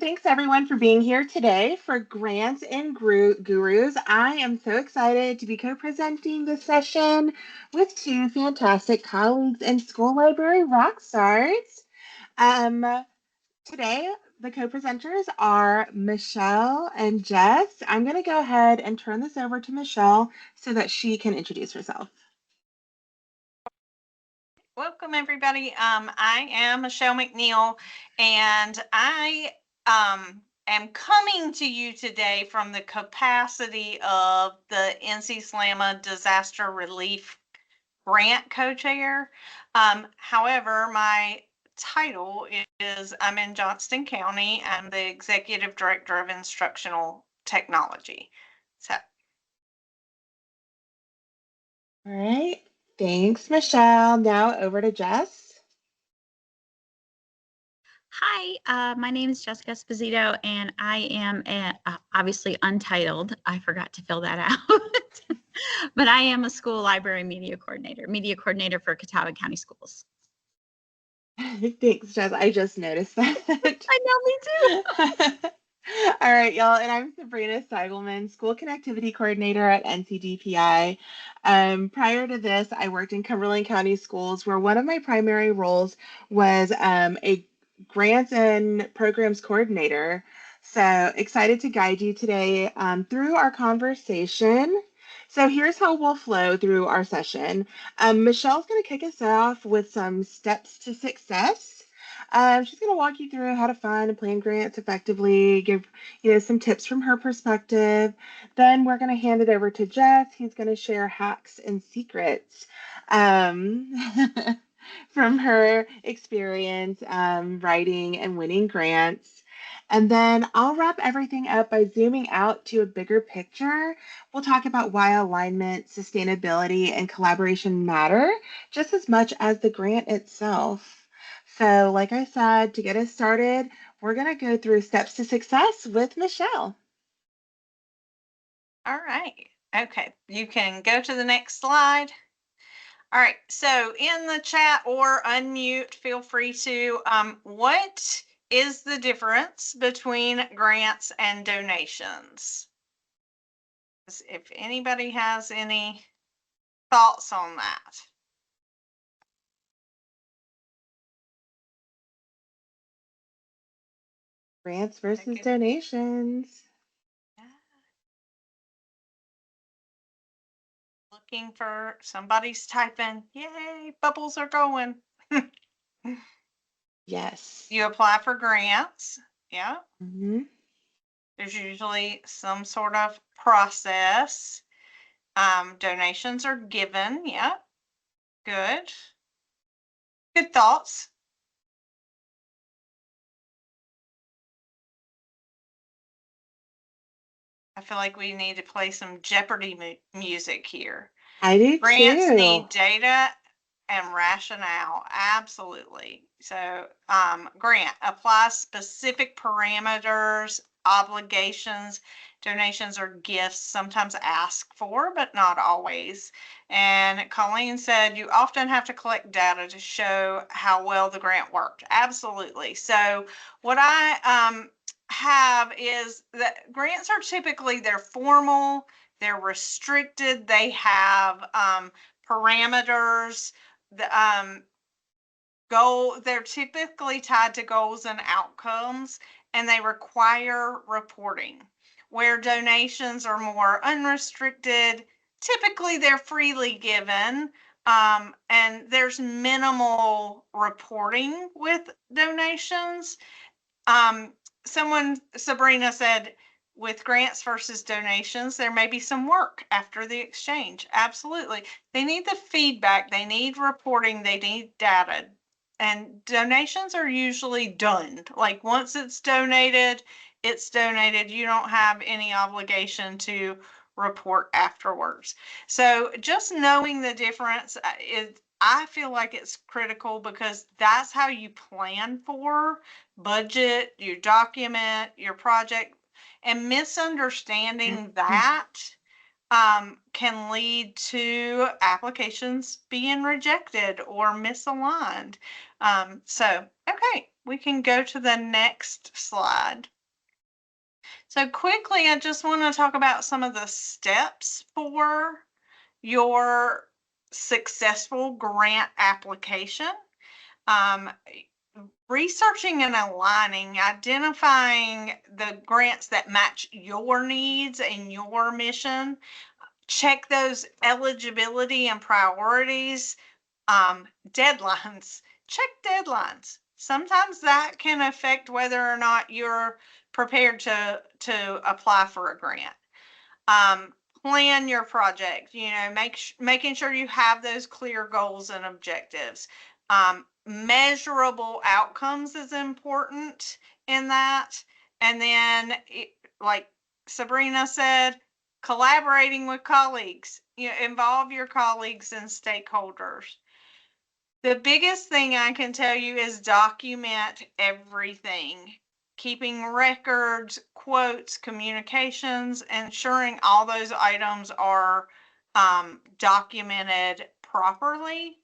Thanks everyone for being here today for Grants and Gurus. I am so excited to be co-presenting this session with two fantastic colleagues and school library rock stars. Today, the co-presenters are Michelle and Jess. I'm going to go ahead and turn this over to Michelle so that she can introduce herself. Welcome, everybody. I am Michelle McNeil, and I am coming to you today from the capacity of the NC SLAMA Disaster Relief Grant Co-Chair. However, my title is I'm in Johnston County. I'm the Executive Director of Instructional Technology. So. All right. Thanks, Michelle. Now over to Jess. Hi, my name is Jessica Esposito, and I am obviously untitled. I forgot to fill that out. But I am a school library media coordinator for Catawba County Schools. Thanks, Jess. I just noticed that. I know, me too. All right, y'all. And I'm Sabrina Steigleman, School Connectivity Coordinator at NCDPI. Prior to this, I worked in Cumberland County Schools, where one of my primary roles was a grants and programs coordinator. So excited to guide you today through our conversation. So here's how we'll flow through our session. Michelle's going to kick us off with some steps to success. She's going to walk you through how to find and plan grants effectively, give some tips from her perspective. Then we're going to hand it over to Jess. He's going to share hacks and secrets from her experience writing and winning grants. And then I'll wrap everything up by zooming out to a bigger picture. We'll talk about why alignment, sustainability, and collaboration matter just as much as the grant itself. So, like I said, to get us started, we're going to go through steps to success with Michelle. All right. Okay. You can go to the next slide. All right. So in the chat or unmute, feel free to. What is the difference between grants and donations? If anybody has any thoughts on that. Grants versus donations. Yeah. Looking for somebody's typing. Yay, bubbles are going. Yes. You apply for grants. Yeah. Mm-hmm. There's usually some sort of process. Donations are given. Yeah. Good. Good thoughts. I feel like we need to play some Jeopardy music here. I do Grants too. need data and rationale. Absolutely. So grant applies specific parameters, obligations. Donations are gifts, sometimes asked for, but not always. And Colleen said you often have to collect data to show how well the grant worked. Absolutely. So what I have is that grants are typically, they're formal, they're restricted, they have parameters. They're typically tied to goals and outcomes, and they require reporting. Where donations are more unrestricted, typically they're freely given, and there's minimal reporting with donations. Sabrina said, with grants versus donations, there may be some work after the exchange. Absolutely. They need the feedback, they need reporting, they need data. And donations are usually done. Like once it's donated, it's donated. You don't have any obligation to report afterwards. So just knowing the difference is, I feel like it's critical, because that's how you plan for, budget, you document your project, and misunderstanding that can lead to applications being rejected or misaligned. So, okay, we can go to the next slide. So quickly, I just want to talk about some of the steps for your successful grant application. Researching and aligning, identifying the grants that match your needs and your mission. Check those eligibility and priorities. Deadlines. Check deadlines. Sometimes that can affect whether or not you're prepared to apply for a grant. Plan your project, making sure you have those clear goals and objectives. Measurable outcomes is important in that. And then, like Sabrina said, collaborating with colleagues, involve your colleagues and stakeholders. The biggest thing I can tell you is document everything. Keeping records, quotes, communications, ensuring all those items are documented properly,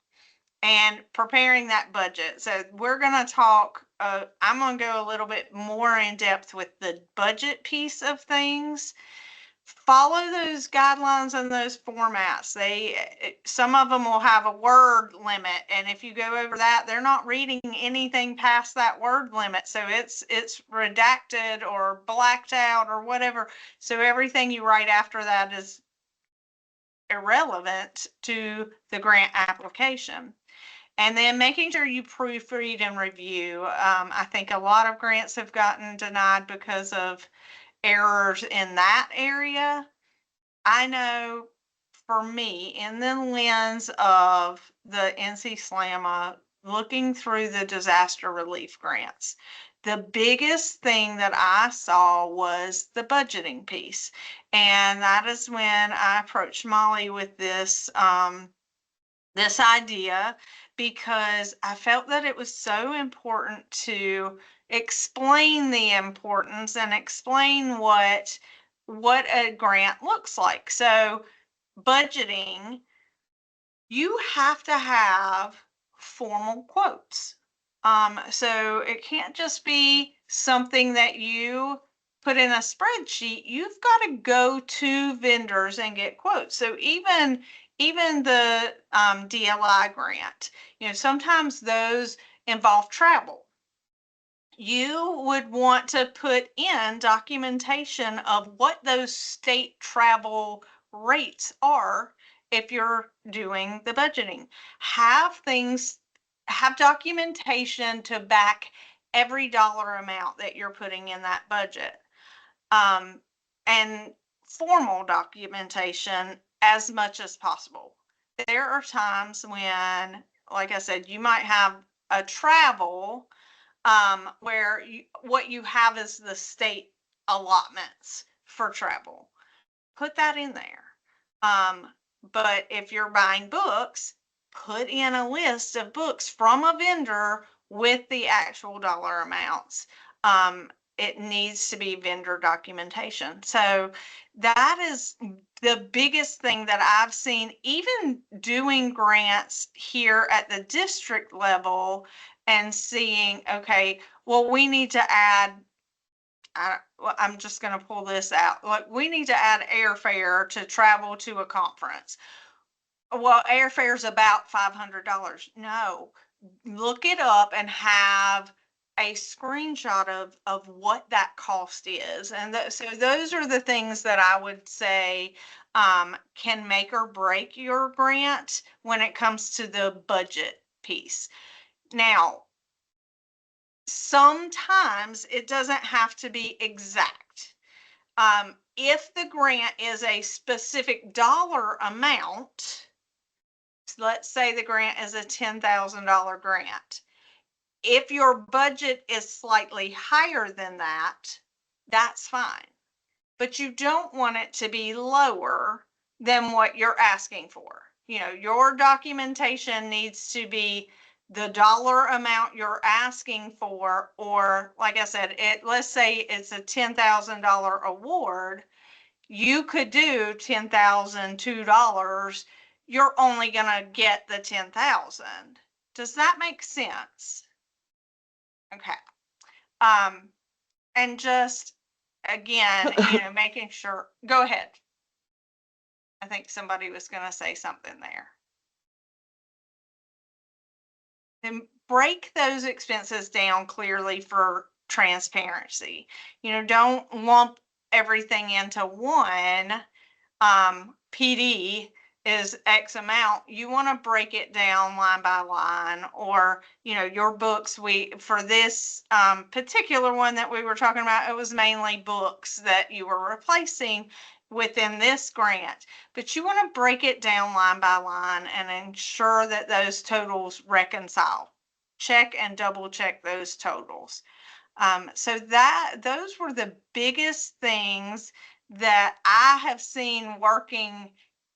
and preparing that budget. So we're going to talk, I'm going to go a little bit more in depth with the budget piece of things. Follow those guidelines and those formats. Some of them will have a word limit, and if you go over that, they're not reading anything past that word limit, so it's redacted or blacked out or whatever. So everything you write after that is irrelevant to the grant application. And then making sure you proofread and review. I think a lot of grants have gotten denied because of errors in that area. I know for me, in the lens of the NC SLAMA, looking through the disaster relief grants, the biggest thing that I saw was the budgeting piece. And that is when I approached Molly with this, this idea, because I felt that it was so important to explain the importance and explain what a grant looks like. So budgeting, you have to have formal quotes. So it can't just be something that you put in a spreadsheet. You've got to go to vendors and get quotes. So even the DLI grant, sometimes those involve travel. You would want to put in documentation of what those state travel rates are if you're doing the budgeting. Have documentation to back every dollar amount that you're putting in that budget. And formal documentation as much as possible. There are times when, like I said, you might have a travel where what you have is the state allotments for travel. Put that in there. But if you're buying books, put in a list of books from a vendor with the actual dollar amounts. It needs to be vendor documentation. So that is the biggest thing that I've seen, even doing grants here at the district level and seeing, okay, well, we need to add, I'm just going to pull this out. Like, we need to add airfare to travel to a conference. Well, airfare is about $500. No, look it up and have a screenshot of what that cost is. And so those are the things that I would say can make or break your grant when it comes to the budget piece. Now, sometimes it doesn't have to be exact. If the grant is a specific dollar amount, let's say the grant is a $10,000 grant. If your budget is slightly higher than that, that's fine. But you don't want it to be lower than what you're asking for. Your documentation needs to be the dollar amount you're asking for, or like I said, let's say it's a $10,000 award. You could do $10,002. You're only going to get the 10,000. Does that make sense? Okay. And just again, making sure, go ahead. I think somebody was going to say something there. And break those expenses down clearly for transparency. Don't lump everything into one. PD is X amount. You want to break it down line by line, or your books. For this particular one that we were talking about, it was mainly books that you were replacing within this grant, but you want to break it down line by line and ensure that those totals reconcile. Check and double check those totals. So those were the biggest things that I have seen working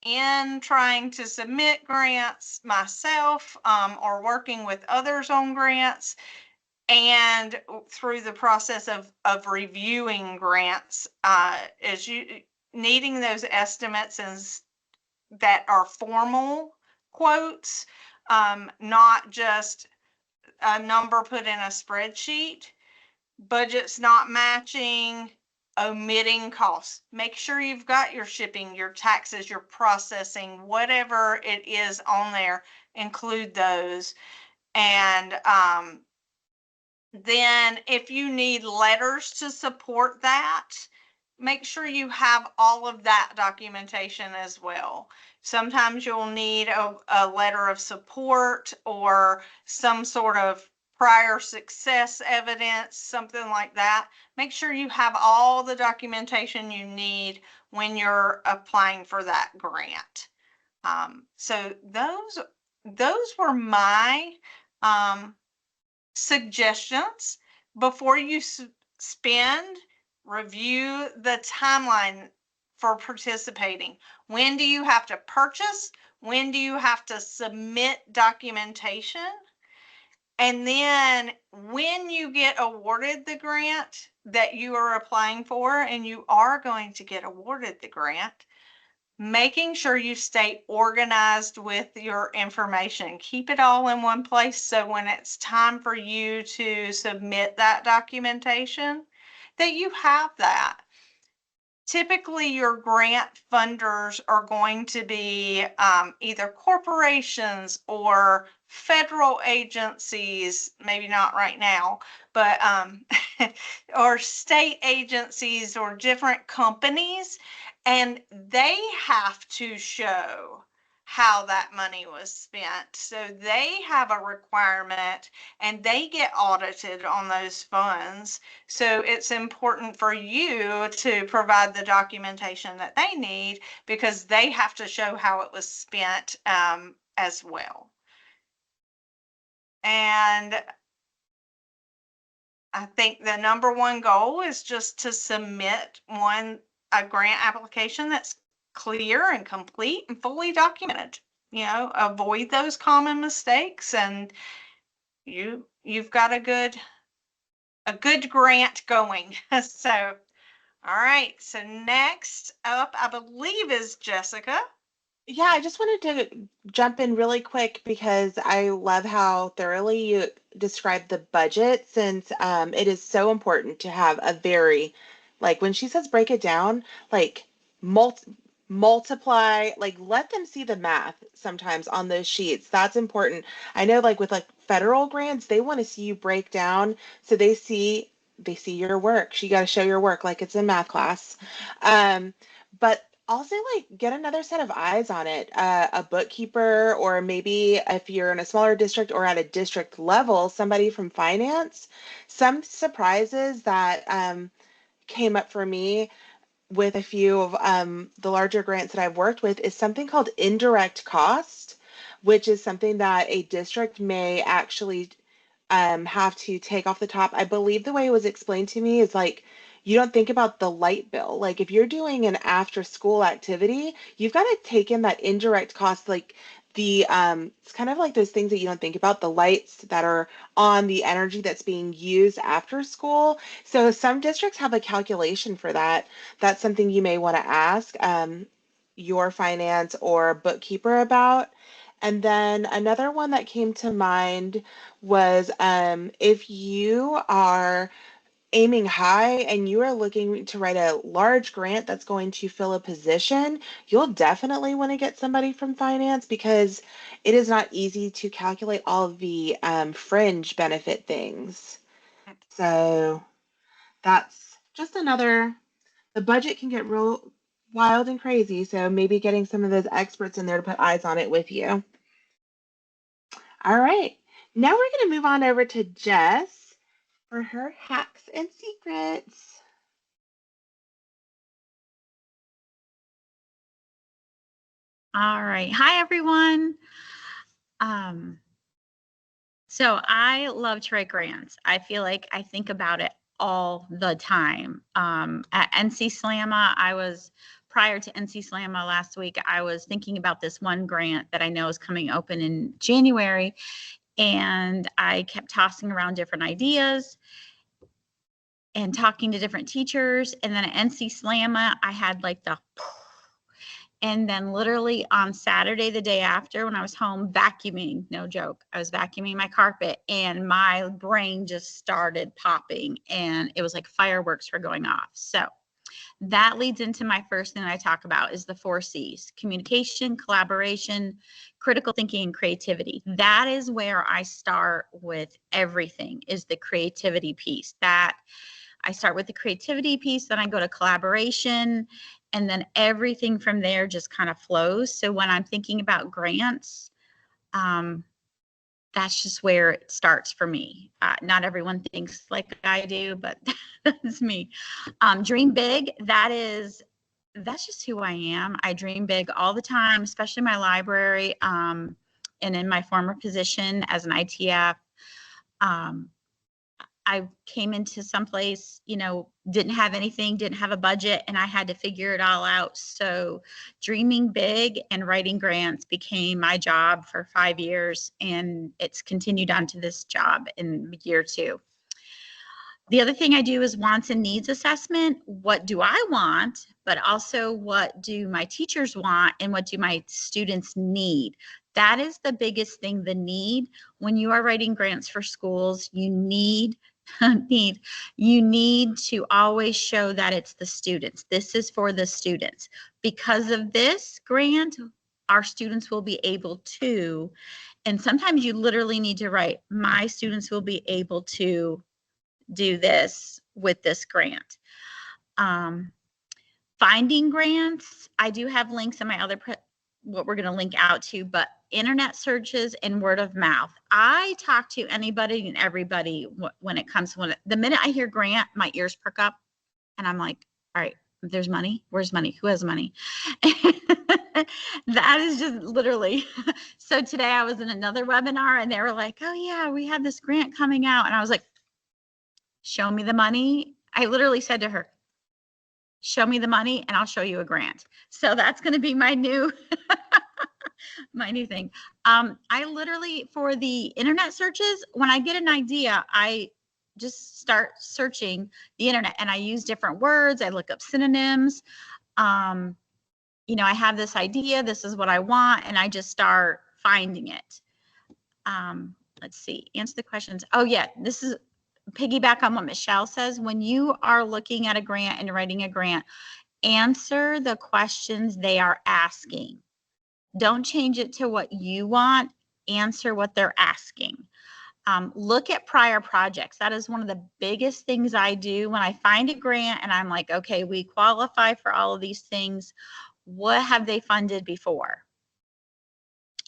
in trying to submit grants myself, or working with others on grants, and through the process of reviewing grants, is you needing those estimates that are formal quotes, not just a number put in a spreadsheet. Budgets not matching, omitting costs. Make sure you've got your shipping, your taxes, your processing, whatever it is on there, include those. And then if you need letters to support that, make sure you have all of that documentation as well. Sometimes you'll need a letter of support or some sort of prior success evidence, something like that. Make sure you have all the documentation you need when you're applying for that grant. So those were my suggestions. Before you spend, review the timeline for participating. When do you have to purchase? When do you have to submit documentation? And then when you get awarded the grant that you are applying for, and you are going to get awarded the grant, making sure you stay organized with your information. Keep it all in one place, so when it's time for you to submit that documentation, that you have that. Typically, your grant funders are going to be either corporations or federal agencies, maybe not right now, but or state agencies or different companies, and they have to show how that money was spent. So they have a requirement and they get audited on those funds. So it's important for you to provide the documentation that they need, because they have to show how it was spent as well. And I think the number one goal is just to submit a grant application that's clear and complete and fully documented. Avoid those common mistakes, and you've got a good grant going. So, all right. So next up, I believe, is Jessica. Yeah, I just wanted to jump in really quick because I love how thoroughly you described the budget, since it is so important to have a very, like when she says break it down, like multiply, like let them see the math sometimes on those sheets. That's important. I know like with like federal grants, they want to see you break down so they see your work. You got to show your work like it's in math class. But also like get another set of eyes on it, a bookkeeper, or maybe if you're in a smaller district or at a district level, somebody from finance. Some surprises that came up for me with a few of the larger grants that I've worked with is something called indirect cost, which is something that a district may actually have to take off the top. I believe the way it was explained to me is like, you don't think about the light bill. Like if you're doing an after school activity, you've got to take in that indirect cost, like the it's kind of like those things that you don't think about, the lights that are on, the energy that's being used after school. So some districts have a calculation for that. That's something you may want to ask your finance or bookkeeper about. And then another one that came to mind was if you are aiming high and you are looking to write a large grant that's going to fill a position, you'll definitely want to get somebody from finance because it is not easy to calculate all of the fringe benefit things. So that's just another, the budget can get real wild and crazy. So maybe getting some of those experts in there to put eyes on it with you. All right. Now we're going to move on over to Jess for her hacks and secrets. All right. Hi, everyone. So I love to write grants. I feel like I think about it all the time. At NC Slamma, prior to NC Slamma last week, I was thinking about this one grant that I know is coming open in January. And I kept tossing around different ideas and talking to different teachers. And then at NC Slamma, I had like and then literally on Saturday, the day after, when I was home vacuuming, no joke, I was vacuuming my carpet and my brain just started popping and it was like fireworks were going off. So that leads into my first thing I talk about is the 4 C's: communication, collaboration, critical thinking, and creativity. That is where I start with everything, is the creativity piece. That I start with the creativity piece, then I go to collaboration, and then everything from there just kind of flows. So when I'm thinking about grants, that's just where it starts for me. Not everyone thinks like I do, but that's me. Dream big, that's just who I am. I dream big all the time, especially my library, and in my former position as an ITF. I came into someplace, didn't have anything, didn't have a budget, and I had to figure it all out. So dreaming big and writing grants became my job for 5 years, and it's continued on to this job in year 2. The other thing I do is wants and needs assessment. What do I want, but also what do my teachers want and what do my students need? That is the biggest thing, the need. When you are writing grants for schools, you need to always show that it's the students. This is for the students. Because of this grant, our students will be able to, and sometimes you literally need to write, my students will be able to do this with this grant. Finding grants, I do have links in my other what we're going to link out to, but internet searches and word of mouth. I talk to anybody and everybody when it comes to the minute I hear grant, my ears perk up and I'm like, all right, there's money. Where's money? Who has money? That is just literally. So today I was in another webinar and they were like, oh yeah, we have this grant coming out. And I was like, show me the money. I literally said to her, show me the money and I'll show you a grant. So that's going to be my new my new thing. I literally, for the internet searches, when I get an idea, I just start searching the internet and I use different words. I look up synonyms. I have this idea, this is what I want, and I just start finding it. Let's see, answer the questions. Oh yeah, this is piggyback on what Michelle says. When you are looking at a grant and writing a grant, answer the questions they are asking. Don't change it to what you want. Answer what they're asking. Look at prior projects. That is one of the biggest things I do when I find a grant and I'm like, okay, we qualify for all of these things. What have they funded before?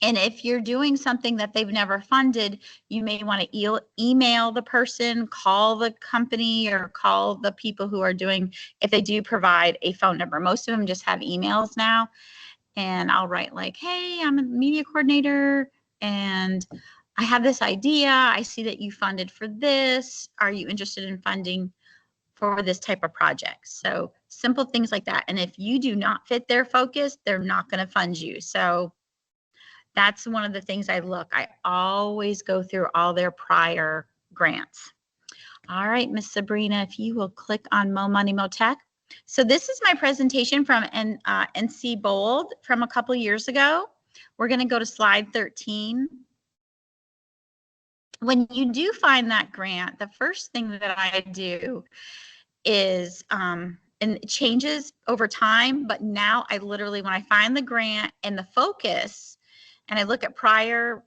And if you're doing something that they've never funded, you may want to email the person, call the company, or call the people who are doing, if they do provide a phone number. Most of them just have emails now. And I'll write like, hey, I'm a media coordinator and I have this idea. I see that you funded for this. Are you interested in funding for this type of project? So simple things like that. And if you do not fit their focus, they're not going to fund you. So that's one of the things I always go through all their prior grants. All right, Miss Sabrina, if you will click on Mo Money, Mo Tech. So this is my presentation from NC Bold from a couple years ago. We're going to go to slide 13. when you do find that grant, the first thing that I do is, and it changes over time, but now I literally, when I find the grant and the focus and I look at prior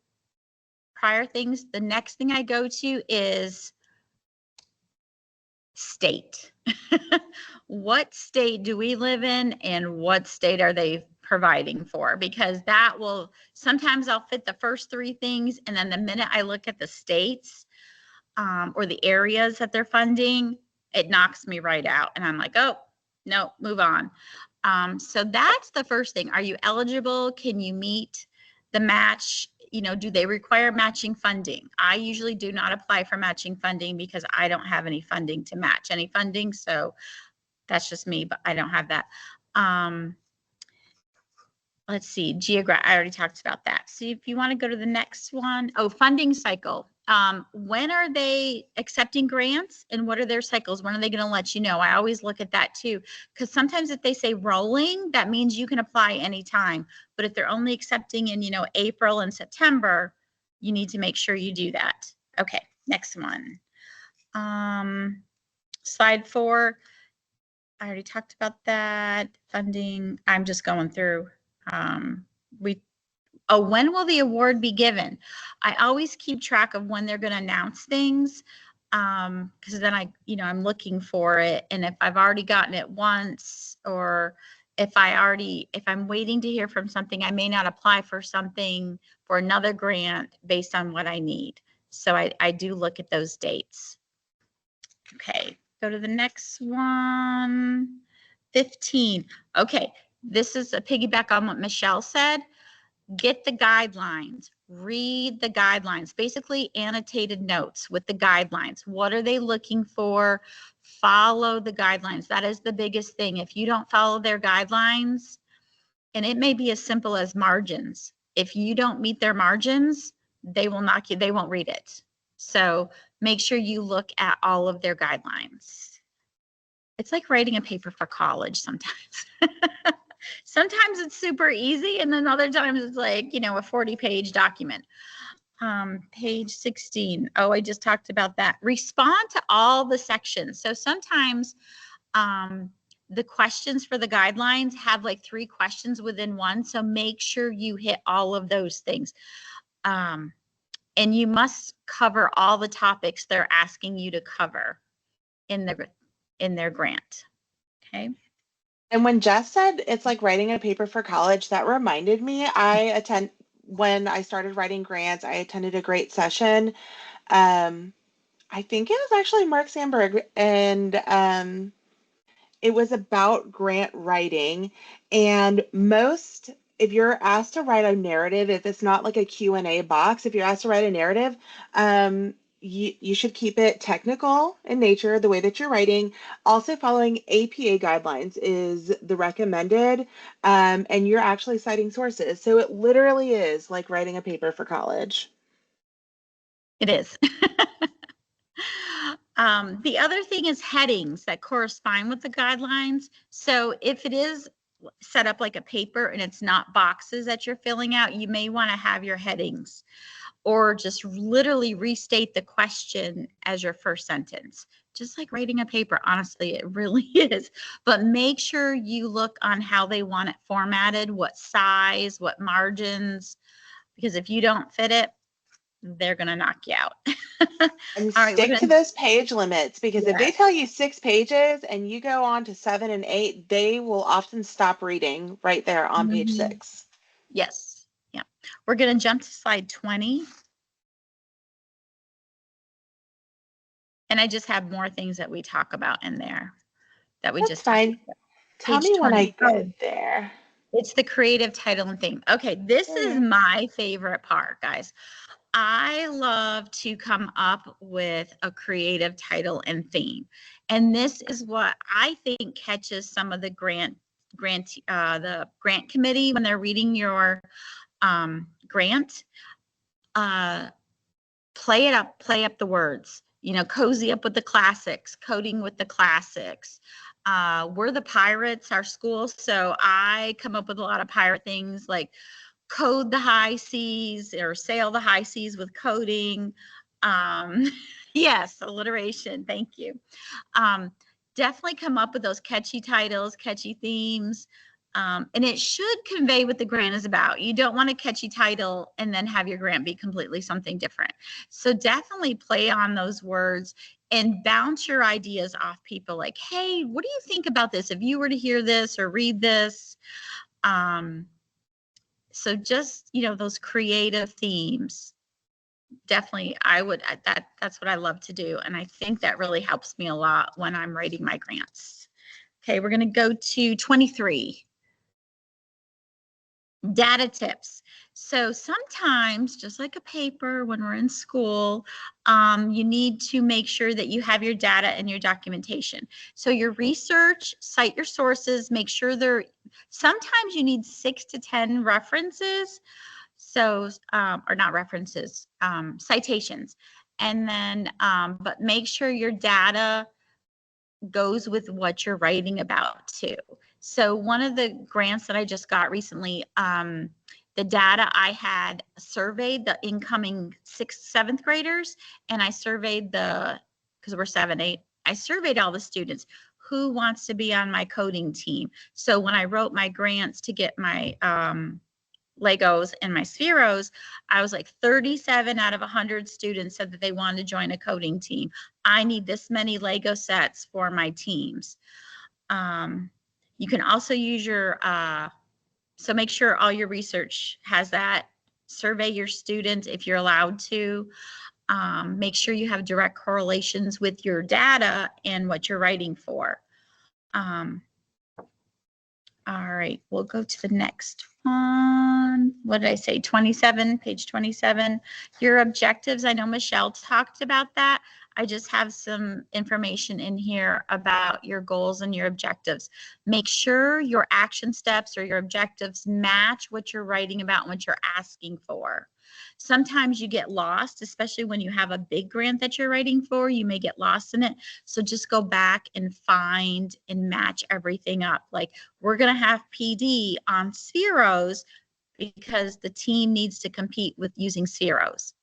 things, the next thing I go to is state. What state do we live in and what state are they providing for? Because that will, sometimes I'll fit the first three things, and then the minute I look at the states or the areas that they're funding, it knocks me right out. And I'm like, oh, no, move on. So that's the first thing. Are you eligible? Can you meet the match? You know, do they require matching funding? I usually do not apply for matching funding because I don't have any funding to match any funding. So that's just me, but I don't have that. Let's see, I already talked about that. So if you want to go to the next one, funding cycle. When are they accepting grants and what are their cycles? When are they going to let you know? I always look at that too, because sometimes if they say rolling, that means you can apply anytime. But if they're only accepting in, April and September, you need to make sure you do that. Okay, next one. Slide 4. I already talked about that. Funding, I'm just going through. When will the award be given? I always keep track of when they're going to announce things, because then I'm looking for it. And if I've already gotten it once, or if I'm waiting to hear from something, I may not apply for something for another grant based on what I need. So I do look at those dates. Okay, go to the next one. 15. Okay, this is a piggyback on what Michelle said. Get the guidelines, read the guidelines, basically annotated notes with the guidelines. What are they looking for? Follow the guidelines. That is the biggest thing. If you don't follow their guidelines, and it may be as simple as margins. If you don't meet their margins, they will knock you, they won't read it. So make sure you look at all of their guidelines. It's like writing a paper for college sometimes. Sometimes it's super easy, and then other times it's like, a 40-page document. Page 16. Oh, I just talked about that. Respond to all the sections. So sometimes the questions for the guidelines have like 3 questions within one. So make sure you hit all of those things. And you must cover all the topics they're asking you to cover in their grant. Okay. And when Jess said it's like writing a paper for college, that reminded me, when I started writing grants, I attended a great session. I think it was actually Mark Sandberg, and it was about grant writing. And if you're asked to write a narrative, if it's not like a Q&A box, if you're asked to write a narrative, you should keep it technical in nature, the way that you're writing. Also, following APA guidelines is the recommended, and you're actually citing sources. So it literally is like writing a paper for college. It is. The other thing is headings that correspond with the guidelines. So if it is set up like a paper and it's not boxes that you're filling out, you may want to have your headings, or just literally restate the question as your first sentence. Just like writing a paper, honestly, it really is. But make sure you look on how they want it formatted, what size, what margins, because if you don't fit it, they're going to knock you out. And stick to those page limits, because if they tell you 6 pages and you go on to 7 and 8, they will often stop reading right there on page 6. Yes. Yeah. We're going to jump to slide 20. And I just have more things that we talk about in there that we just talked about. Tell me when I get there. It's the creative title and theme. Okay, this is my favorite part, guys. I love to come up with a creative title and theme. And this is what I think catches some of the grant committee when they're reading your grant. Play up the words. Cozy up with the classics, coding with the classics. We're the pirates, our school. So I come up with a lot of pirate things like code the high seas or sail the high seas with coding. Yes, alliteration. Thank you. Definitely come up with those catchy titles, catchy themes. And it should convey what the grant is about. You don't want a catchy title and then have your grant be completely something different. So definitely play on those words and bounce your ideas off people like, hey, what do you think about this? If you were to hear this or read this. So just, those creative themes. Definitely, that's what I love to do. And I think that really helps me a lot when I'm writing my grants. Okay, we're going to go to 23. Data tips. So sometimes, just like a paper when we're in school, you need to make sure that you have your data and your documentation. So your research, cite your sources, make sure sometimes you need 6 to 10 references. So, or not references, citations. And then, but make sure your data goes with what you're writing about too. So one of the grants that I just got recently, the data I had surveyed the incoming 6th, 7th graders, and I surveyed because we're 7, 8, I surveyed all the students who wants to be on my coding team. So when I wrote my grants to get my Legos and my Spheros, I was like 37 out of 100 students said that they wanted to join a coding team. I need this many Lego sets for my teams. You can also use so make sure all your research has that. Survey your students if you're allowed to. Make sure you have direct correlations with your data and what you're writing for. All right, we'll go to the next one. What did I say? 27, page 27. Your objectives. I know Michelle talked about that. I just have some information in here about your goals and your objectives. Make sure your action steps or your objectives match what you're writing about and what you're asking for. Sometimes you get lost, especially when you have a big grant that you're writing for, you may get lost in it. So just go back and find and match everything up. Like, we're going to have PD on Spheros because the team needs to compete with using Spheros.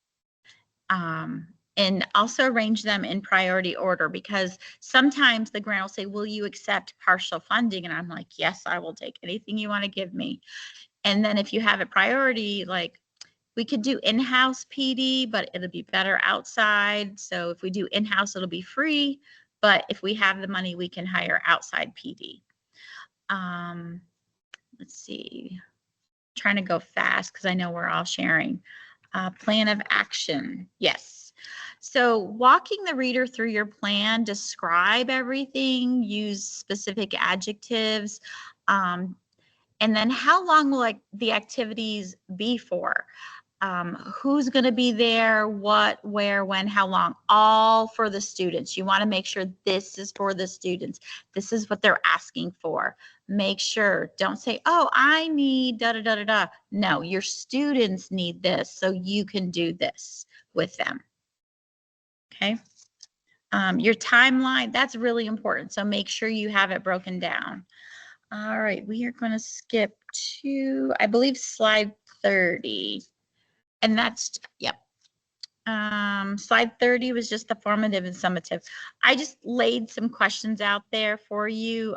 And also arrange them in priority order, because sometimes the grant will say, will you accept partial funding? And I'm like, yes, I will take anything you want to give me. And then if you have a priority, like, we could do in-house PD, but it'll be better outside. So if we do in-house, it'll be free. But if we have the money, we can hire outside PD. Let's see. Trying to go fast because I know we're all sharing. Plan of action. Yes. So walking the reader through your plan, describe everything, use specific adjectives. And then how long will the activities be for? Who's going to be there, what, where, when, how long, all for the students. You want to make sure this is for the students. This is what they're asking for. Make sure, don't say, oh, I need da, da, da, da, da. No, your students need this, so you can do this with them. Okay. Your timeline, that's really important. So make sure you have it broken down. All right, we are going to skip to, I believe, slide 30. And that's, yep. Slide 30 was just the formative and summative. I just laid some questions out there for you.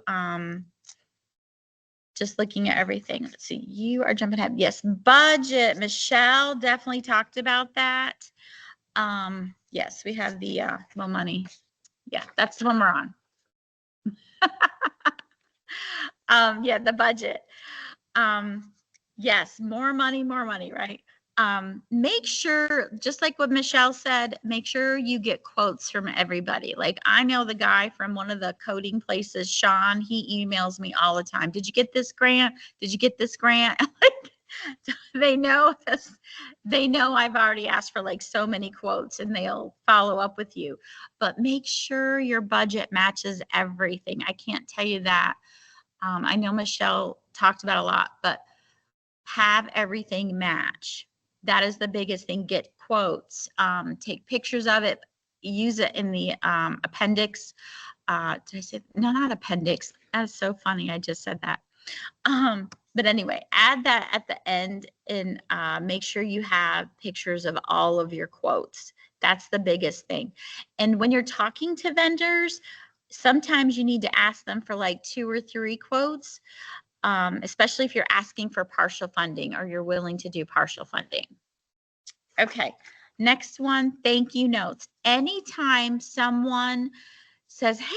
Just looking at everything. Let's see, you are jumping ahead. Yes, budget. Michelle definitely talked about that. Yes, we have the more money. Yeah, that's the one we're on. Yeah, the budget. Yes, more money, right? Make sure, just like what Michelle said, make sure you get quotes from everybody. Like, I know the guy from one of the coding places, Sean, he emails me all the time. Did you get this grant? Did you get this grant? They know this. They know I've already asked for like so many quotes, and they'll follow up with you. But make sure your budget matches everything. I can't tell you that. I know Michelle talked about a lot, but have everything match. That is the biggest thing. Get quotes, take pictures of it, use it in the appendix. Did I say, no, not appendix. That's so funny. I just said that. But anyway, add that at the end, and make sure you have pictures of all of your quotes. That's the biggest thing. And when you're talking to vendors, sometimes you need to ask them for like 2 or 3 quotes, especially if you're asking for partial funding or you're willing to do partial funding. Okay, next one, thank you notes. Anytime someone says, hey,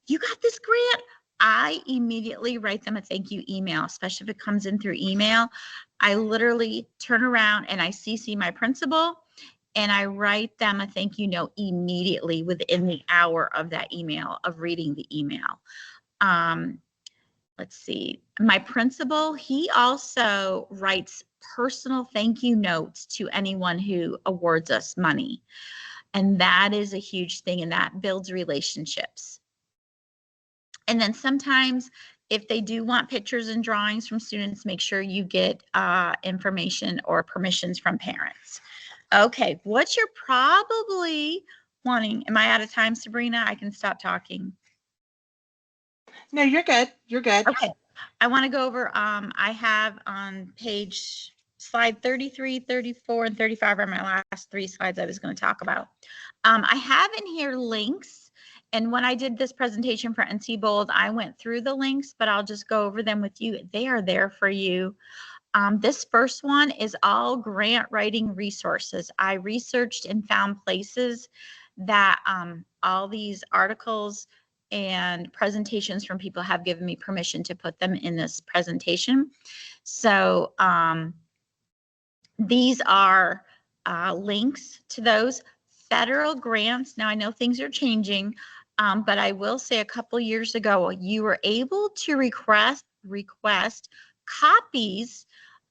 you got this grant, I immediately write them a thank you email, especially if it comes in through email. I literally turn around and I CC my principal and I write them a thank you note immediately within the hour of that email, of reading the email. Let's see, my principal, he also writes personal thank you notes to anyone who awards us money. And that is a huge thing, and that builds relationships. And then sometimes if they do want pictures and drawings from students, make sure you get information or permissions from parents. Okay, what you're probably wanting, am I out of time, Sabrina? I can stop talking. No, you're good. You're good. Okay, I want to go over, I have on slide 33, 34, and 35 are my last 3 slides I was going to talk about. I have in here links, and when I did this presentation for NC Bold, I went through the links, but I'll just go over them with you. They are there for you. This first one is all grant writing resources. I researched and found places that all these articles and presentations from people have given me permission to put them in this presentation. So these are links to those federal grants. Now I know things are changing, but I will say a couple years ago, you were able to request copies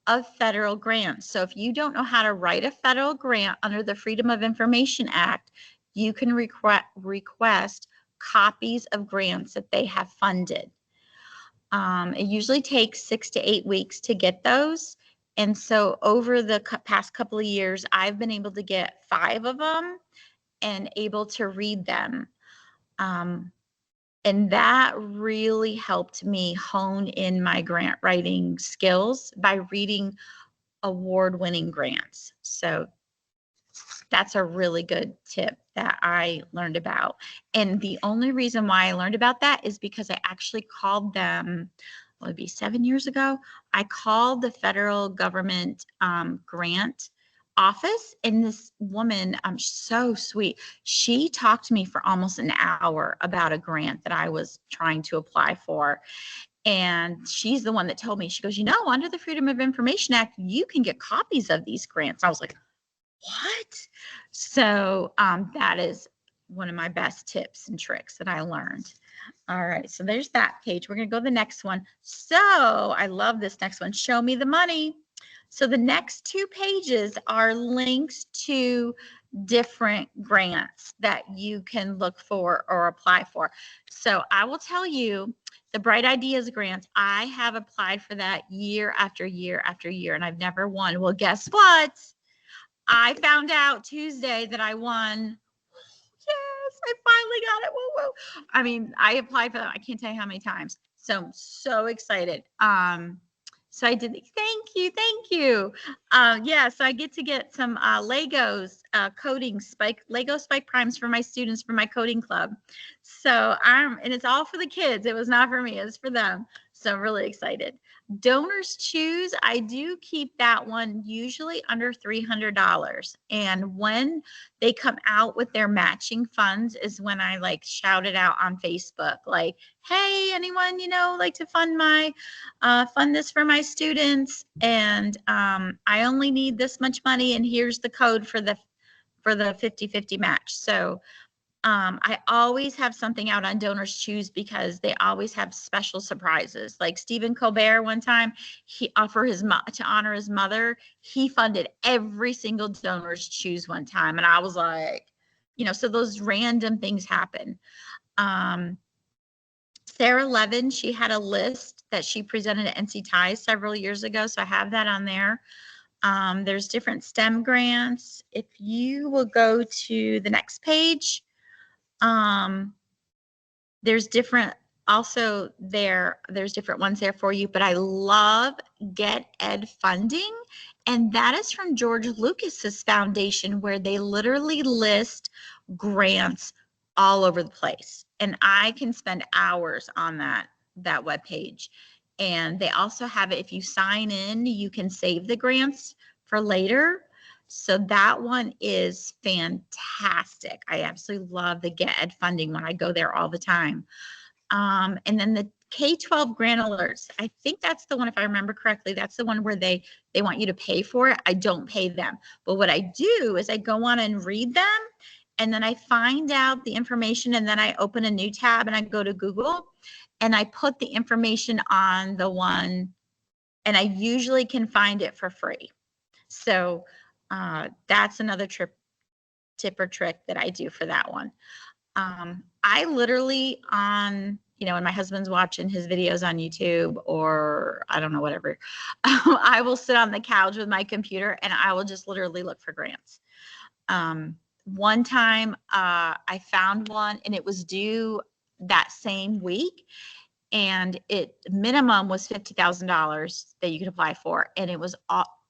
of federal grants. So if you don't know how to write a federal grant under the Freedom of Information Act, you can request copies of grants that they have funded. It usually takes 6 to 8 weeks to get those. And so over the past couple of years, I've been able to get 5 of them and able to read them. And that really helped me hone in my grant writing skills by reading award-winning grants. So that's a really good tip that I learned about. And the only reason why I learned about that is because I actually called them, well, it'd be 7 years ago. I called the federal government grant office, and this woman, so sweet. She talked to me for almost an hour about a grant that I was trying to apply for. And she's the one that told me, she goes, you know, under the Freedom of Information Act, you can get copies of these grants. I was like, what? So that is one of my best tips and tricks that I learned. All right, so there's that page. We're going to go to the next one. So I love this next one. Show me the money. So the next 2 pages are links to different grants that you can look for or apply for. So I will tell you, the Bright Ideas grants, I have applied for that year after year after year, and I've never won. Well, guess what? I found out Tuesday that I won. Yes, I finally got it. Whoa, whoa. I mean, I applied for that. I can't tell you how many times. So I'm so excited. So I did. Thank you. Thank you. Yeah, so I get to get some Legos coding Lego Spike Primes for my students for my coding club. So and it's all for the kids. It was not for me. It was for them. So I'm really excited. Donors Choose, I do keep that one usually under $300. And when they come out with their matching funds is when I like shout it out on Facebook, like, hey, anyone, you know, like to fund this for my students. And I only need this much money, and here's the code for the 50-50 match. So I always have something out on Donors Choose because they always have special surprises. Like Stephen Colbert one time, he offered to honor his mother. He funded every single Donors Choose one time. And I was like, you know, so those random things happen. Sarah Levin, she had a list that she presented at NC Ties several years ago. So I have that on there. There's different STEM grants. If you will go to the next page, there's different Also, there's different ones there for you, but I love Get Ed Funding, and that is from George Lucas's foundation, where they literally list grants all over the place, and I can spend hours on that webpage. And they also have it, if you sign in, you can save the grants for later. So that one is fantastic. I absolutely love the Get Ed Funding one. I go there all the time. And then the K-12 grant alerts, I think that's the one, if I remember correctly, that's the one where they want you to pay for it. I don't pay them. But what I do is I go on and read them, and then I find out the information, and then I open a new tab and I go to Google and I put the information on the one, and I usually can find it for free. So that's another tip or trick that I do for that one. I literally when my husband's watching his videos on YouTube, or I don't know, whatever, I will sit on the couch with my computer and I will just literally look for grants. One time I found one and it was due that same week, and minimum was $50,000 that you could apply for, and it was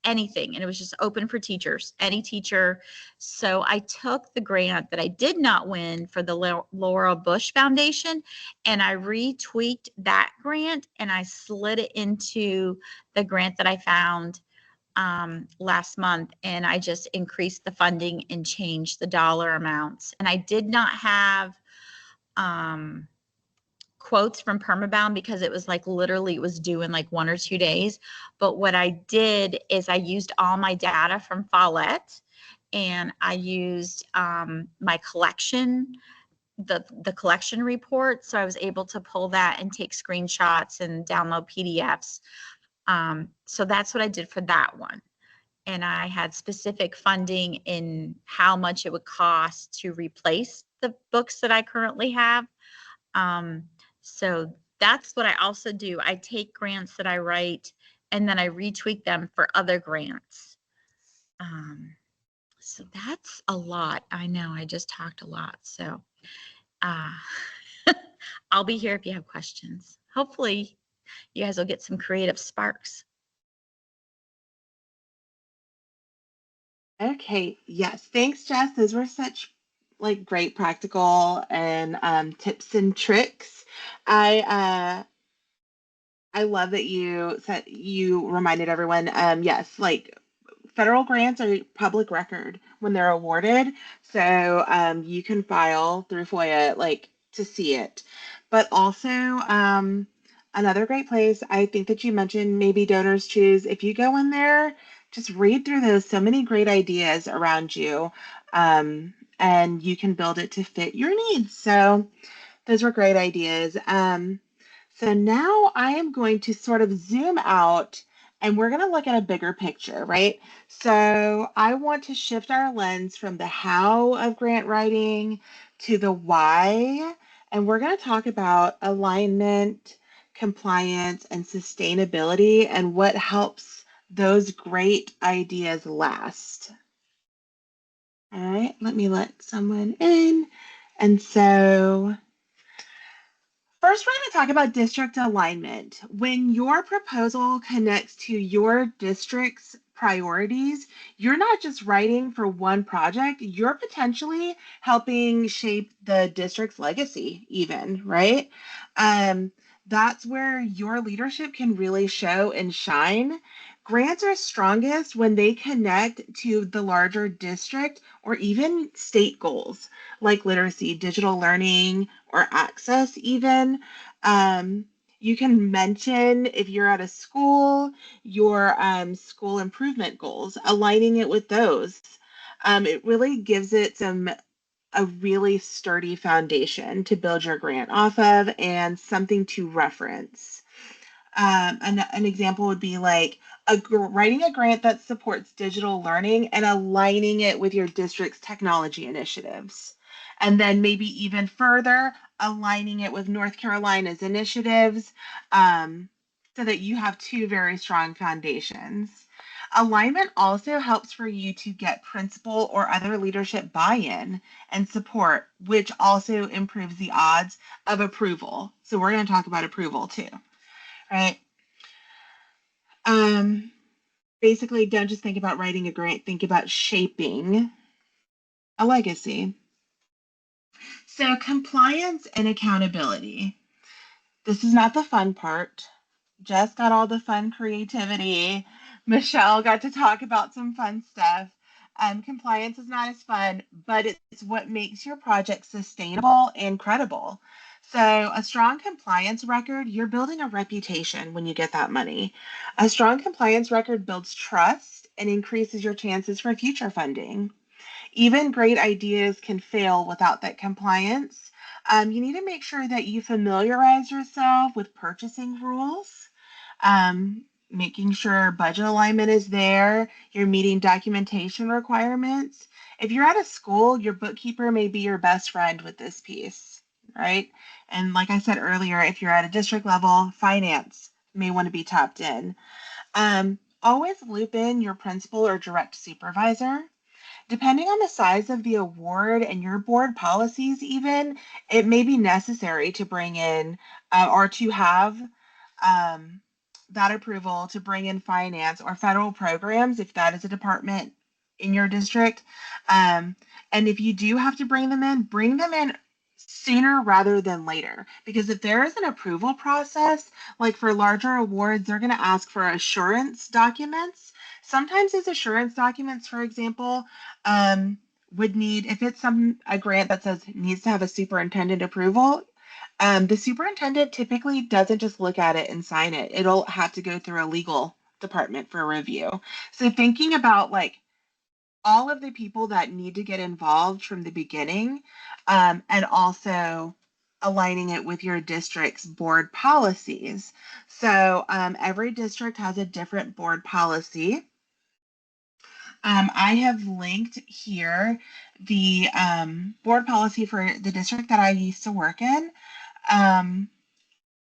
anything, and it was just open for teachers, any teacher. So I took the grant that I did not win for the Laura Bush Foundation, and I retweaked that grant and I slid it into the grant that I found last month, and I just increased the funding and changed the dollar amounts. And I did not have quotes from Permabound because it was like literally it was due in like 1 or 2 days. But what I did is I used all my data from Follett, and I used my collection, the collection report. So I was able to pull that and take screenshots and download PDFs. So that's what I did for that one. And I had specific funding in how much it would cost to replace the books that I currently have. So that's what I also do. I take grants that I write and then I retweak them for other grants. So that's a lot. I know I just talked a lot. So I'll be here if you have questions. Hopefully you guys will get some creative sparks. Okay, yes, thanks, Jess. Those were such like great practical and tips and tricks. I love that you reminded everyone. Yes, like federal grants are public record when they're awarded, so you can file through FOIA like to see it. But also another great place, I think that you mentioned maybe Donors Choose. If you go in there, just read through those. So many great ideas around you, and you can build it to fit your needs. So those were great ideas. So now I am going to sort of zoom out and we're going to look at a bigger picture, right? So I want to shift our lens from the how of grant writing to the why. And we're going to talk about alignment, compliance, and sustainability and what helps those great ideas last. All right, let me let someone in. And so first, we're going to talk about district alignment. When your proposal connects to your district's priorities, you're not just writing for one project, you're potentially helping shape the district's legacy, even, right? That's where your leadership can really show and shine. Grants are strongest when they connect to the larger district or even state goals like literacy, digital learning, or access even. You can mention, if you're at a school, your school improvement goals, aligning it with those. It really gives it a really sturdy foundation to build your grant off of and something to reference. An example would be like writing a grant that supports digital learning and aligning it with your district's technology initiatives. And then maybe even further, aligning it with North Carolina's initiatives so that you have two very strong foundations. Alignment also helps for you to get principal or other leadership buy-in and support, which also improves the odds of approval. So we're going to talk about approval too, right? Basically, don't just think about writing a grant, think about shaping a legacy. So compliance and accountability. This is not the fun part. Jess got all the fun creativity. Michelle got to talk about some fun stuff. Compliance is not as fun, but it's what makes your project sustainable and credible. So, a strong compliance record, you're building a reputation when you get that money. A strong compliance record builds trust and increases your chances for future funding. Even great ideas can fail without that compliance. You need to make sure that you familiarize yourself with purchasing rules, making sure budget alignment is there, you're meeting documentation requirements. If you're at a school, your bookkeeper may be your best friend with this piece, right? And like I said earlier, if you're at a district level, finance may want to be tapped in. Always loop in your principal or direct supervisor. Depending on the size of the award and your board policies, even, it may be necessary to bring in or to have that approval to bring in finance or federal programs if that is a department in your district. And if you do have to bring them in sooner rather than later. Because if there is an approval process, like for larger awards, they're going to ask for assurance documents. Sometimes these assurance documents, for example, would need, if it's a grant that says needs to have a superintendent approval, the superintendent typically doesn't just look at it and sign it. It'll have to go through a legal department for review. So thinking about like all of the people that need to get involved from the beginning, and also aligning it with your district's board policies. So every district has a different board policy. I have linked here the board policy for the district that I used to work in.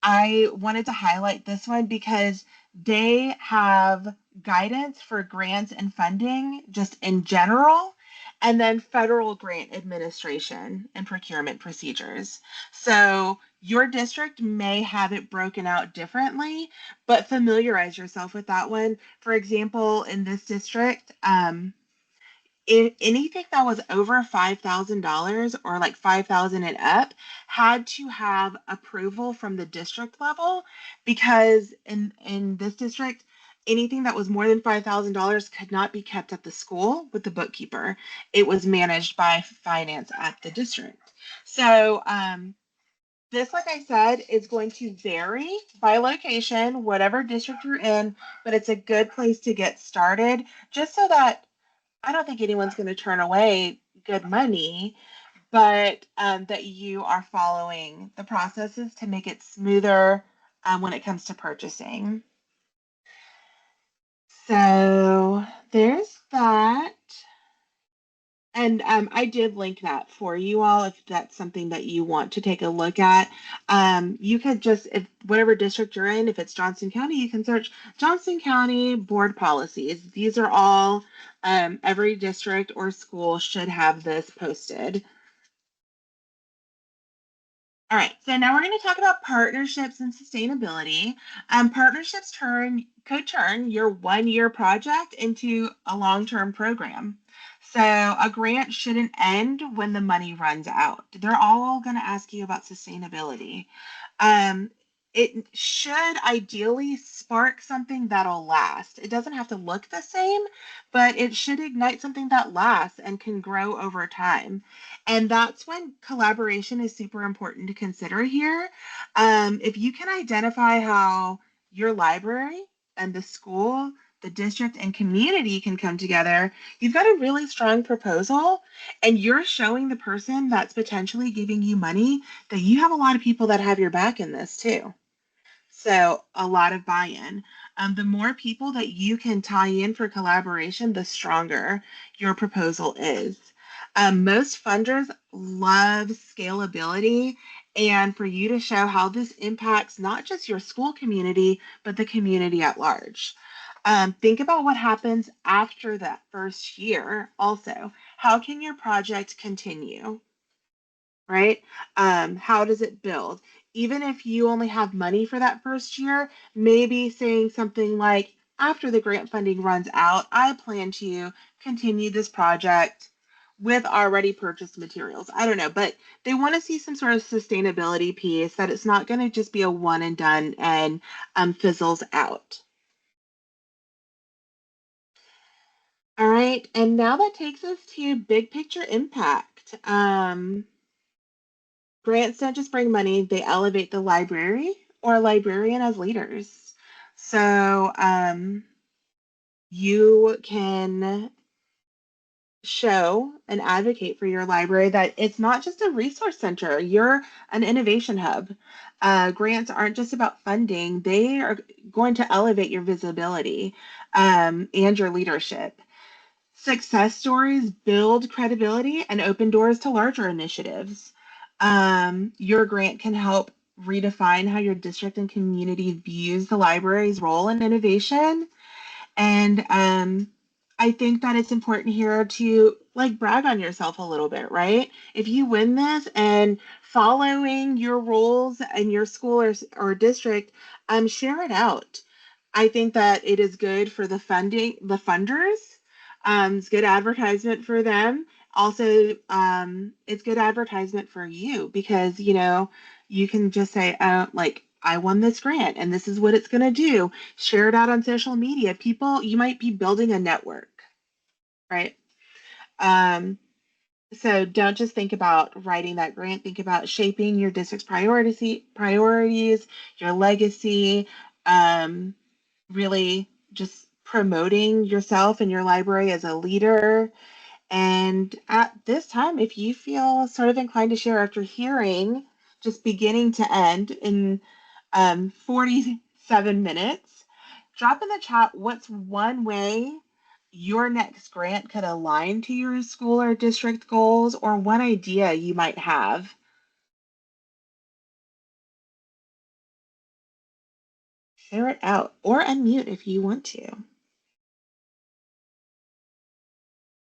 I wanted to highlight this one because they have guidance for grants and funding just in general, and then federal grant administration and procurement procedures. So your district may have it broken out differently, but familiarize yourself with that one. For example, in this district, anything that was over $5,000 or like 5,000 and up had to have approval from the district level, because in this district, anything that was more than $5,000 could not be kept at the school with the bookkeeper. It was managed by finance at the district. So this, like I said, is going to vary by location, whatever district you're in, but it's a good place to get started just so that I don't think anyone's going to turn away good money, but that you are following the processes to make it smoother when it comes to purchasing. So there's that. And I did link that for you all if that's something that you want to take a look at. You could just, if whatever district you're in, if it's Johnston County, you can search Johnston County board policies. These are all, every district or school should have this posted. All right, so now we're going to talk about partnerships and sustainability. Partnerships could turn your one-year project into a long-term program. So a grant shouldn't end when the money runs out. They're all going to ask you about sustainability. It should ideally spark something that'll last. It doesn't have to look the same, but it should ignite something that lasts and can grow over time. And that's when collaboration is super important to consider here. If you can identify how your library and the school, the district, and community can come together, you've got a really strong proposal, and you're showing the person that's potentially giving you money that you have a lot of people that have your back in this too. So a lot of buy-in. The more people that you can tie in for collaboration, the stronger your proposal is. Most funders love scalability, and for you to show how this impacts not just your school community, but the community at large. Think about what happens after that first year also. How can your project continue? Right? How does it build? Even if you only have money for that first year, maybe saying something like, after the grant funding runs out, I plan to continue this project with already purchased materials. I don't know, but they want to see some sort of sustainability piece that it's not going to just be a one and done and fizzles out. All right, and now that takes us to big picture impact. Grants don't just bring money, they elevate the library or librarian as leaders. So you can show and advocate for your library that it's not just a resource center, you're an innovation hub. Grants aren't just about funding, they are going to elevate your visibility and your leadership. Success stories build credibility and open doors to larger initiatives. Your grant can help redefine how your district and community views the library's role in innovation. And I think that it's important here to like brag on yourself a little bit, right? If you win this and following your rules in your school or district, share it out. I think that it is good for the funders. It's good advertisement for them. Also, it's good advertisement for you because, you know, you can just say, like, I won this grant and this is what it's going to do. Share it out on social media. People, you might be building a network, right? Um, so don't just think about writing that grant, think about shaping your district's priorities, your legacy, really just promoting yourself and your library as a leader. And at this time, if you feel sort of inclined to share after hearing just beginning to end in 47 minutes, drop in the chat what's one way your next grant could align to your school or district goals, or one idea you might have. Share it out or unmute if you want to.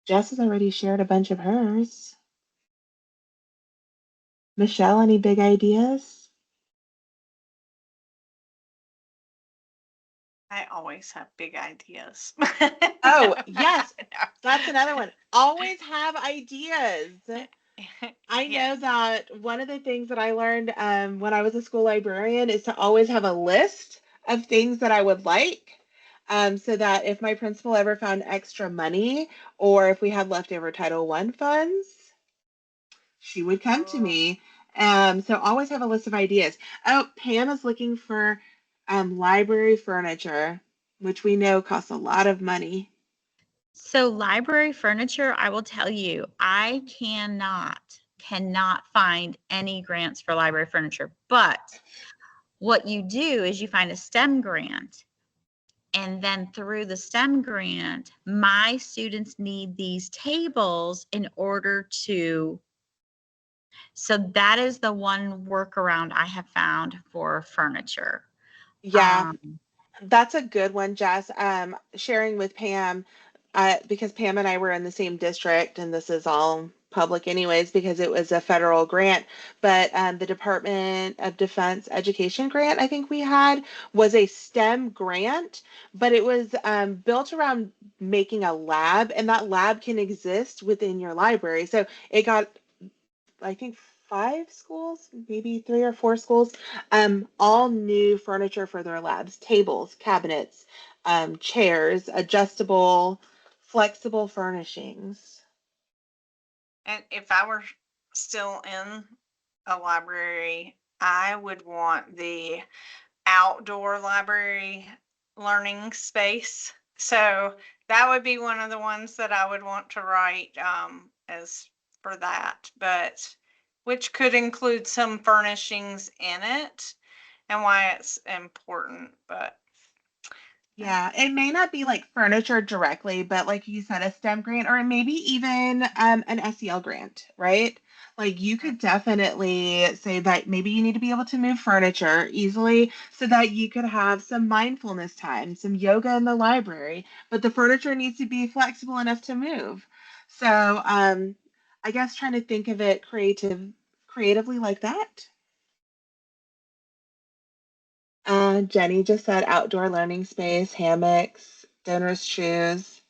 Jess has already shared a bunch of hers. Michelle, any big ideas? I always have big ideas. Oh, yes, that's another one. Always have ideas. I know Yes. that one of the things that I learned when I was a school librarian is to always have a list of things that I would like. So that if my principal ever found extra money or if we had leftover Title I funds, she would come to Oh, me. So always have a list of ideas. Oh, Pam is looking for library furniture, which we know costs a lot of money. So library furniture, I will tell you, I cannot find any grants for library furniture. But what you do is you find a STEM grant. And then through the STEM grant, my students need these tables in order to. So that is the one workaround I have found for furniture. Yeah, Um, that's a good one, Jess. Sharing with Pam, because Pam and I were in the same district, and this is all public anyways because it was a federal grant. But the Department of Defense Education grant I think we had was a STEM grant, but it was built around making a lab, and that lab can exist within your library. So it got I think 5 schools, maybe 3 or 4 schools, all new furniture for their labs, tables, cabinets, chairs, adjustable, flexible furnishings. and if I were still in a library, I would want the outdoor library learning space. So that would be one of the ones that I would want to write as for that, but which could include some furnishings in it and why it's important. But Yeah, it may not be like furniture directly, but like you said, a STEM grant or maybe even an SEL grant, right? Like you could definitely say that maybe you need to be able to move furniture easily so that you could have some mindfulness time, some yoga in the library, but the furniture needs to be flexible enough to move. So I guess trying to think of it creatively like that. Jenny just said outdoor learning space, hammocks, donors' shoes.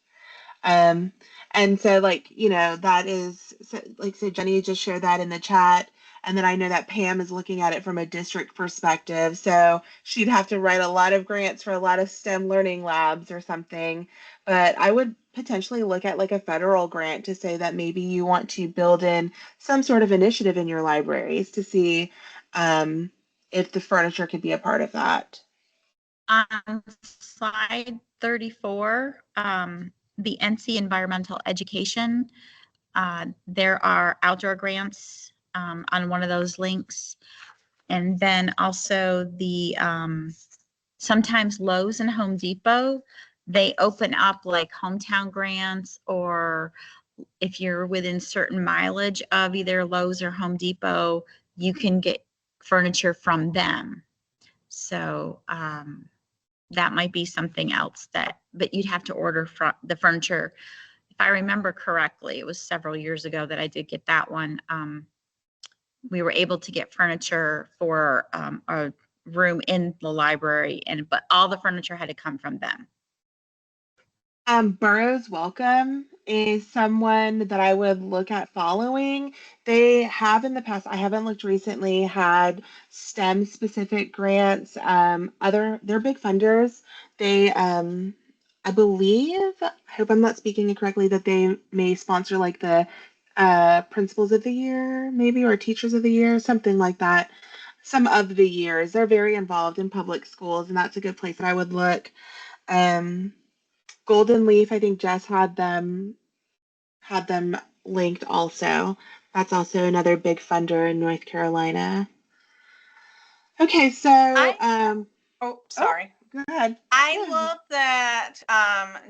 Um, and so like, that is so Jenny just shared that in the chat. And then I know that Pam is looking at it from a district perspective. So she'd have to write a lot of grants for a lot of STEM learning labs or something. But I would potentially look at like a federal grant to say that maybe you want to build in some sort of initiative in your libraries to see um, if the furniture could be a part of that. On slide 34, the NC Environmental Education, there are outdoor grants on one of those links. And then also the sometimes Lowe's and Home Depot, they open up like hometown grants, or if you're within certain mileage of either Lowe's or Home Depot, you can get furniture from them. So that might be something else but you'd have to order from the furniture. If I remember correctly, it was several years ago that I did get that one. We were able to get furniture for a room in the library, but all the furniture had to come from them. Burroughs Welcome is someone that I would look at following. They have in the past, I haven't looked recently, had STEM specific grants. They're big funders. They, I believe, I hope I'm not speaking incorrectly, that they may sponsor like the Principals of the Year, maybe, or Teachers of the Year, something like that. Some of the years. They're very involved in public schools, and that's a good place that I would look. Um, Golden Leaf, I think Jess had them linked also. That's also another big funder in North Carolina. Okay, so Sorry. Go ahead. I love that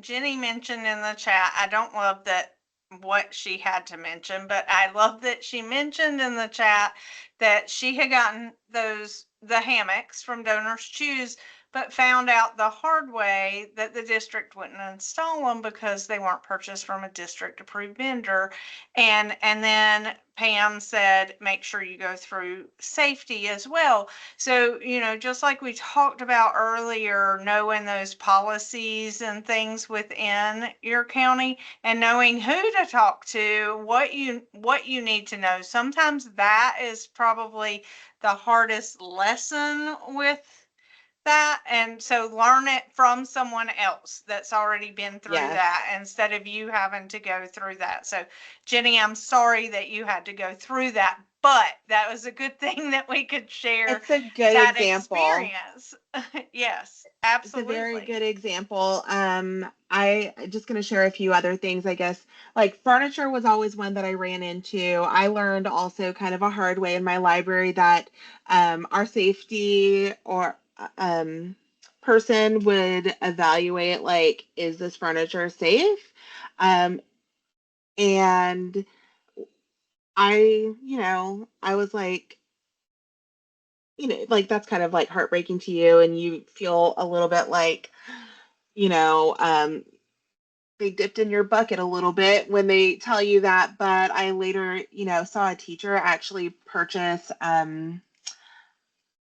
Jenny mentioned in the chat. I don't love that what she had to mention, but I love that she mentioned in the chat that she had gotten the hammocks from Donors Choose, but found out the hard way that the district wouldn't install them because they weren't purchased from a district approved vendor. And then Pam said, make sure you go through safety as well. So, just like we talked about earlier, knowing those policies and things within your county and knowing who to talk to, what you need to know. Sometimes that is probably the hardest lesson with that. And so learn it from someone else that's already been through that instead of you having to go through that. So Jenny, I'm sorry that you had to go through that, but that was a good thing that we could share. It's a good example. Experience. Yes, absolutely. It's a very good example. I just going to share a few other things, I guess. Like furniture was always one that I ran into. I learned also kind of a hard way in my library that our safety or person would evaluate like, is this furniture safe? And I was like, like that's kind of like heartbreaking to you, and you feel a little bit like, they dipped in your bucket a little bit when they tell you that. But I later, saw a teacher actually purchase,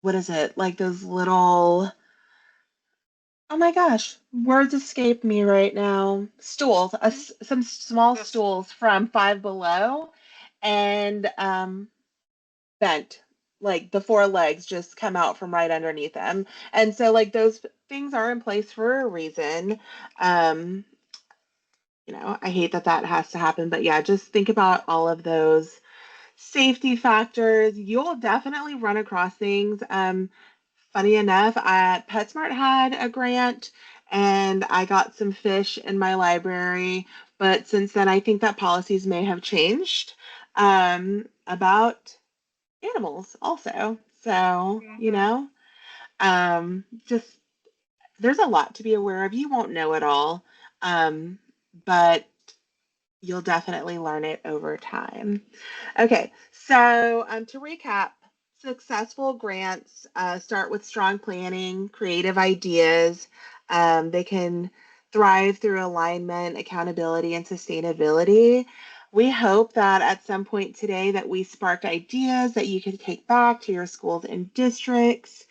what is it? Like those little, oh my gosh, words escape me right now. Stools, some small stools from Five Below, and bent. Like the four legs just come out from right underneath them. And so like those things are in place for a reason. I hate that has to happen, but yeah, just think about all of those safety factors. You'll definitely run across things. Funny enough, PetSmart had a grant and I got some fish in my library, but since then I think that policies may have changed about animals also. So, just there's a lot to be aware of. You won't know it all, but you'll definitely learn it over time. Okay, so to recap, successful grants start with strong planning, creative ideas. They can thrive through alignment, accountability, and sustainability. We hope that at some point today that we sparked ideas that you can take back to your schools and districts.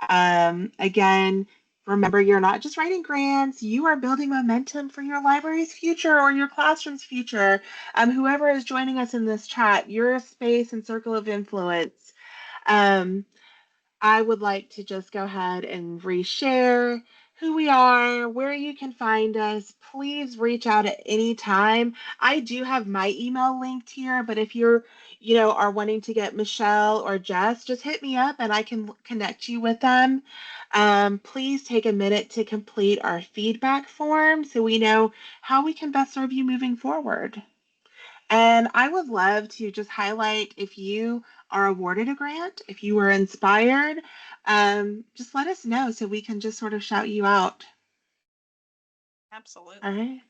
Again, remember, you're not just writing grants, you are building momentum for your library's future or your classroom's future. Whoever is joining us in this chat, your space and circle of influence. Um, I would like to just go ahead and reshare who we are, where you can find us. Please reach out at any time. I do have my email linked here, but if you're, are wanting to get Michelle or Jess, just hit me up and I can connect you with them. Please take a minute to complete our feedback form so we know how we can best serve you moving forward. And I would love to just highlight if you are awarded a grant, if you were inspired, just let us know so we can just sort of shout you out. Absolutely. All right.